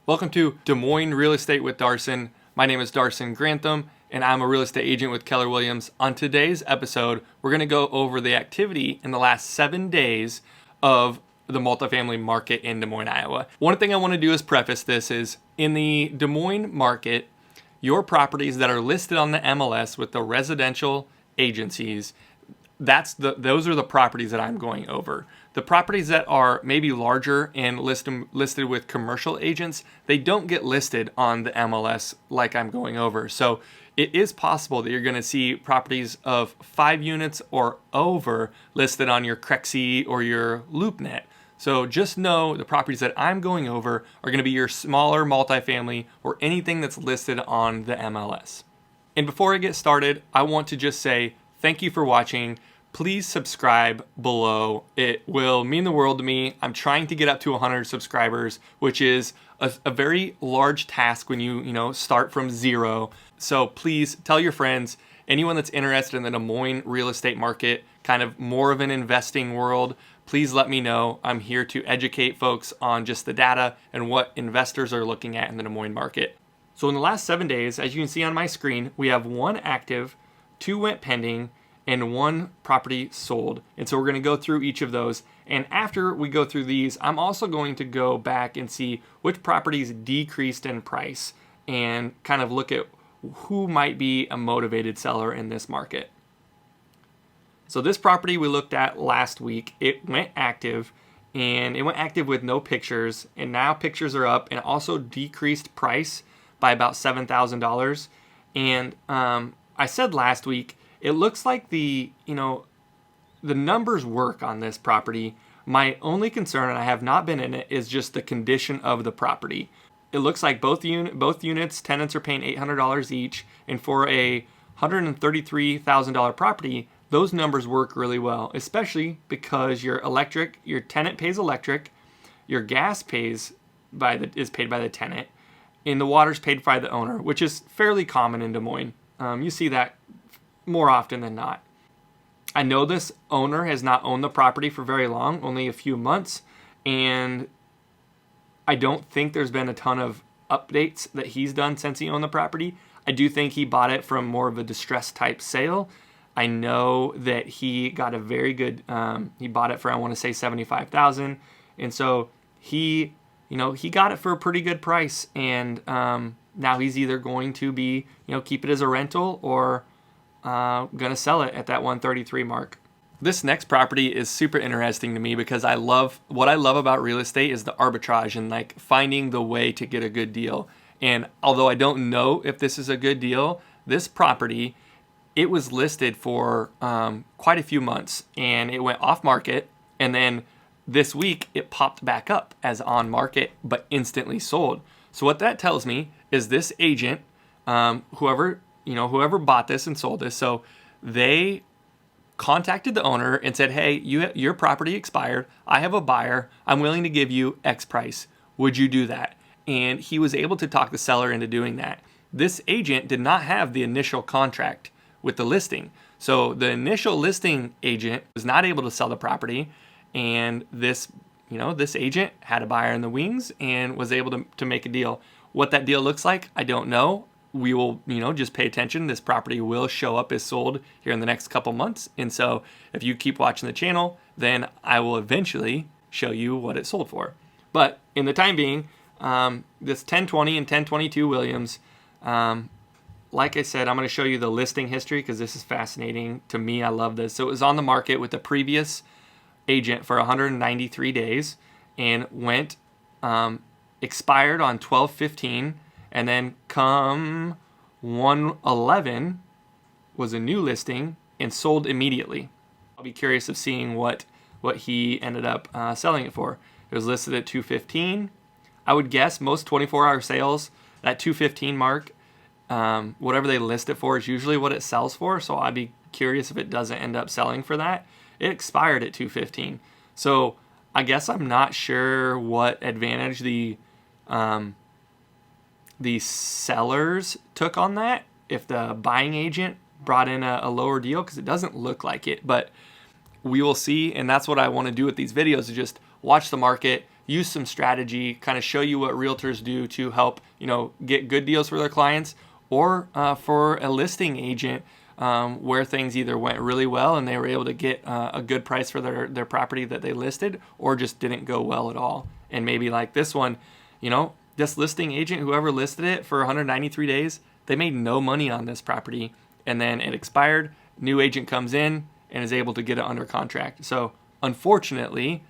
Welcome to Des Moines Real Estate with Darson. My name is Darson Grantham, and I'm a real estate agent with Keller Williams. On today's episode, we're going to go over the activity in the last 7 days of the multifamily market in Des Moines, Iowa. One thing I want to do is preface this is in the Des Moines market, your properties that are listed on the MLS with the residential agencies, those are the properties that I'm going over. The properties that are maybe larger and listed with commercial agents, they don't get listed on the MLS like I'm going over. So it is possible that you're going to see properties of 5 units or over listed on your Crexi or your LoopNet. So just know the properties that I'm going over are going to be your smaller multifamily or anything that's listed on the MLS. And before I get started, I want to just say thank you for watching. Please subscribe below. It will mean the world to me. I'm trying to get up to 100 subscribers, which is a very large task when you start from zero. So please tell your friends, anyone that's interested in the Des Moines real estate market, kind of more of an investing world, please let me know. I'm here to educate folks on just the data and what investors are looking at in the Des Moines market. So in the last 7 days, as you can see on my screen, we have 1 active, 2 went pending, and 1 property sold. And so we're going to go through each of those. And after we go through these, I'm also going to go back and see which properties decreased in price and kind of look at who might be a motivated seller in this market. So this property we looked at last week, it went active, and it went active with no pictures, and now pictures are up, and it also decreased price by about $7,000. And I said last week, it looks like the numbers work on this property. My only concern, and I have not been in it, is just the condition of the property. It looks like both units, tenants are paying $800 each, and for a $133,000 property, those numbers work really well, especially because your tenant pays electric, your gas is paid by the tenant, and the water's paid by the owner, which is fairly common in Des Moines. You see that more often than not. I know this owner has not owned the property for very long, only a few months, and I don't think there's been a ton of updates that he's done since he owned the property. I do think he bought it from more of a distressed type sale. I know that he got a very good, he bought it for, I want to say $75,000. And so he got it for a pretty good price. And now he's either going to be, keep it as a rental or going to sell it at that 133 mark. This next property is super interesting to me because what I love about real estate is the arbitrage and like finding the way to get a good deal. And although I don't know if this is a good deal, this property, it was listed for quite a few months and it went off market. And then this week it popped back up as on market, but instantly sold. So what that tells me is this agent, whoever bought this and sold this, so they contacted the owner and said, hey, your property expired. I have a buyer. I'm willing to give you X price. Would you do that? And he was able to talk the seller into doing that. This agent did not have the initial contract with the listing. So the initial listing agent was not able to sell the property. And this agent had a buyer in the wings and was able to make a deal. What that deal looks like, I don't know. We will, just pay attention. This property will show up as sold here in the next couple months. And so if you keep watching the channel, then I will eventually show you what it sold for. But in the time being, this 1020 and 1022 Williams, like I said, I'm going to show you the listing history because this is fascinating to me. I love this. So it was on the market with the previous agent for 193 days and went, expired on 12/15. And then come 1/11 was a new listing and sold immediately. I'll be curious of seeing what he ended up selling it for. It was listed at 215. I would guess most 24-hour sales, that 215 mark, whatever they list it for is usually what it sells for. So I'd be curious if it doesn't end up selling for that. It expired at 215. So I guess I'm not sure what advantage the sellers took on that, if the buying agent brought in a lower deal, because it doesn't look like it, but we will see. And that's what I want to do with these videos, is just watch the market, use some strategy, kind of show you what realtors do to help, get good deals for their clients, or for a listing agent where things either went really well and they were able to get a good price for their property that they listed, or just didn't go well at all. And maybe like this one, this listing agent, whoever listed it for 193 days, they made no money on this property, and then it expired. New agent comes in and is able to get it under contract. So unfortunately,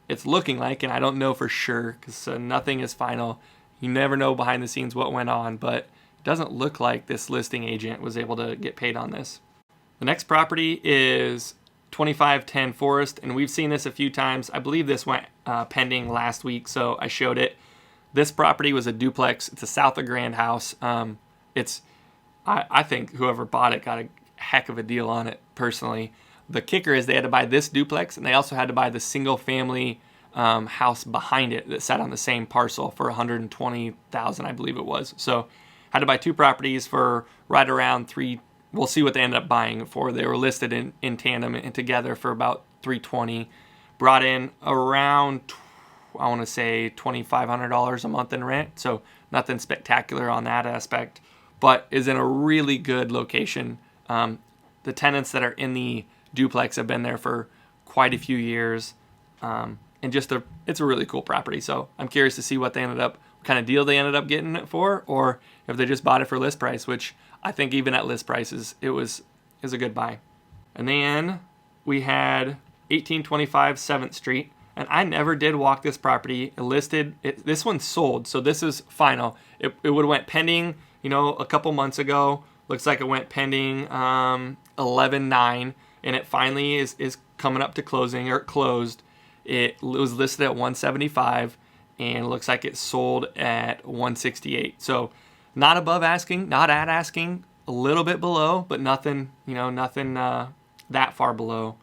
it's looking like, and I don't know for sure because nothing is final. You never know behind the scenes what went on, but it doesn't look like this listing agent was able to get paid on this. The next property is 2510 Forest, and we've seen this a few times. I believe this went pending last week, so I showed it. This property was a duplex. It's a south of Grand house. I think whoever bought it got a heck of a deal on it personally. The kicker is they had to buy this duplex, and they also had to buy the single family house behind it that sat on the same parcel for $120,000, I believe it was. So had to buy two properties for right around three. We'll see what they ended up buying it for. They were listed in tandem and together for about $320. Brought in around, I want to say, $2,500 a month in rent. So nothing spectacular on that aspect, but is in a really good location. The tenants that are in the duplex have been there for quite a few years, and it's a really cool property. So I'm curious to see what kind of deal they ended up getting it for, or if they just bought it for list price, which I think even at list prices is a good buy. And then we had 1825 7th Street, and I never did walk this property. This one sold, so this is final. It would have went pending, a couple months ago. Looks like it went pending 11/9, and it finally is coming up to closing, or it closed. It was listed at 175, and it looks like it sold at 168. So not above asking, not at asking, a little bit below, but nothing that far below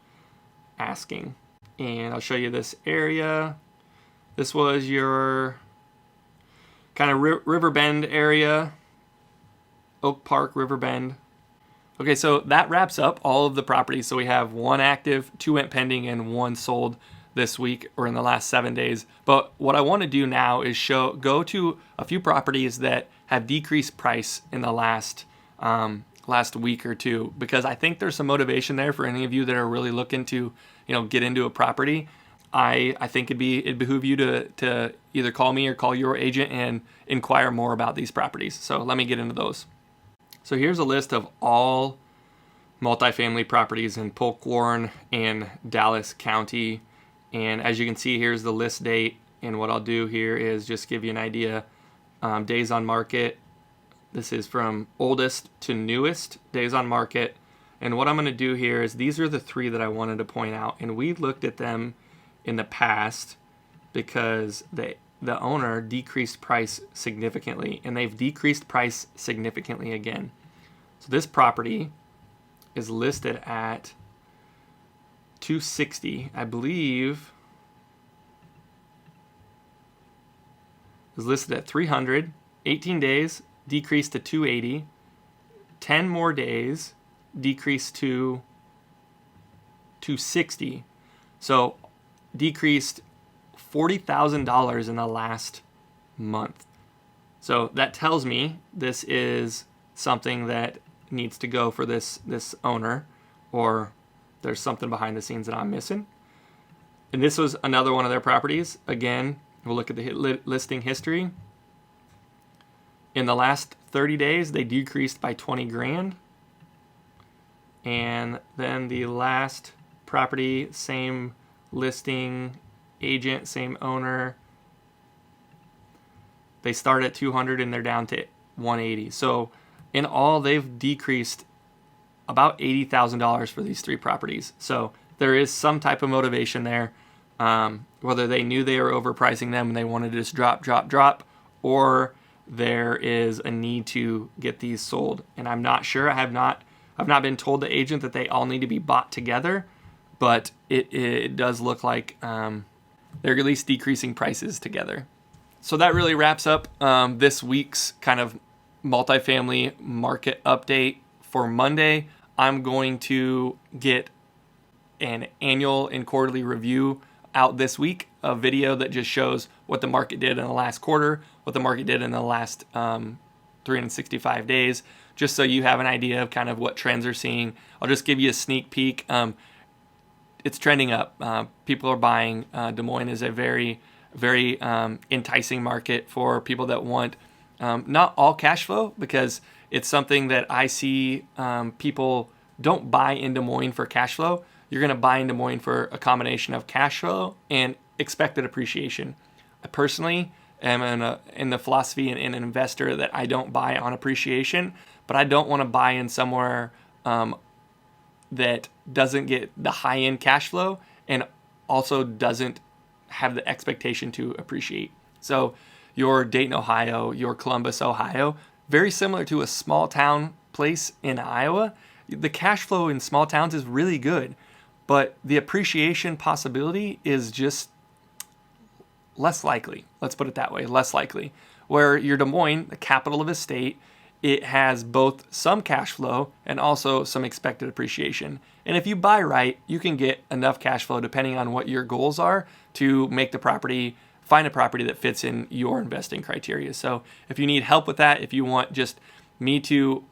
asking. And I'll show you this area. This was your kind of River Bend area. Oak Park, River Bend. Okay, so that wraps up all of the properties. So we have one active, two went pending, and one sold this week or in the last 7 days. But what I want to do now is go to a few properties that have decreased price in the last week or two, because I think there's some motivation there for any of you that are really looking to get into a property. I think it'd behoove you to either call me or call your agent and inquire more about these properties. So let me get into those. So here's a list of all multifamily properties in Polk Warren and Dallas County. And as you can see, here's the list date. And what I'll do here is just give you an idea. Days on market. This is from oldest to newest days on market. And what I'm going to do here is these are the three that I wanted to point out. And we looked at them in the past because the owner decreased price significantly, and they've decreased price significantly again. So this property is listed at 260, I believe. Is listed at 300, 18 days, decreased to 280, 10 more days, decreased to 260. So decreased $40,000 in the last month. So that tells me this is something that needs to go for this owner, or there's something behind the scenes that I'm missing. And this was another one of their properties. Again, we'll look at the listing history. In the last 30 days, they decreased by 20 grand. And then the last property, same listing agent, same owner. They start at 200 and they're down to 180. So in all, they've decreased about $80,000 for these three properties. So there is some type of motivation there. Whether they knew they were overpricing them and they wanted to just drop, or there is a need to get these sold. And I'm not sure. I've not been told the agent that they all need to be bought together, but it does look like they're at least decreasing prices together. So that really wraps up this week's kind of multifamily market update. For Monday, I'm going to get an annual and quarterly review out this week a video that just shows what the market did in the last quarter, what the market did in the last 365 days, just so you have an idea of kind of what trends are seeing. I'll just give you a sneak peek. It's trending up. People are buying. Des Moines is a very, very enticing market for people that want not all cash flow, because it's something that I see people don't buy in Des Moines for cash flow. You're going to buy in Des Moines for a combination of cash flow and expected appreciation. I personally am in the philosophy and an investor that I don't buy on appreciation, but I don't want to buy in somewhere that doesn't get the high-end cash flow and also doesn't have the expectation to appreciate. So your Dayton, Ohio, your Columbus, Ohio, very similar to a small town place in Iowa. The cash flow in small towns is really good, but the appreciation possibility is just less likely. Let's put it that way, less likely. Where your Des Moines, the capital of a state, it has both some cash flow and also some expected appreciation. And if you buy right, you can get enough cash flow depending on what your goals are to make the property, find a property that fits in your investing criteria. So if you need help with that, if you want just me to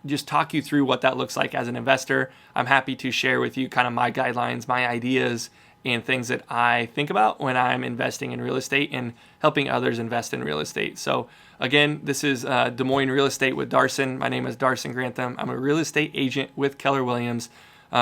just talk you through what that looks like as an investor, I'm happy to share with you kind of my guidelines, my ideas, and things that I think about when I'm investing in real estate and helping others invest in real estate. So again, this is Des Moines Real Estate with Darson. My name is Darson Grantham. I'm a real estate agent with Keller Williams.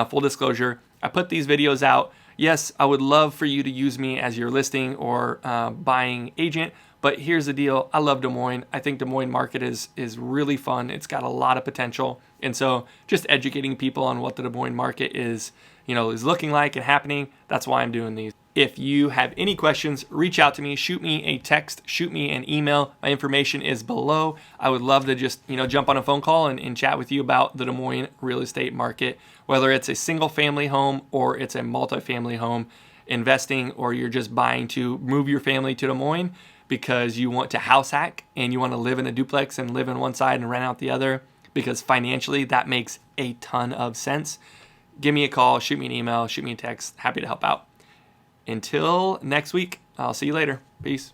Full disclosure, I put these videos out. Yes, I would love for you to use me as your listing or buying agent, but here's the deal. I love Des Moines. I think Des Moines market is really fun. It's got a lot of potential. And so just educating people on what the Des Moines market is looking like and happening. That's why I'm doing these. If you have any questions, reach out to me, shoot me a text, shoot me an email. My information is below. I would love to just, jump on a phone call and chat with you about the Des Moines real estate market, whether it's a single family home or it's a multifamily home investing, or you're just buying to move your family to Des Moines because you want to house hack and you want to live in a duplex and live in one side and rent out the other, because financially that makes a ton of sense. Give me a call, shoot me an email, shoot me a text. Happy to help out. Until next week, I'll see you later. Peace.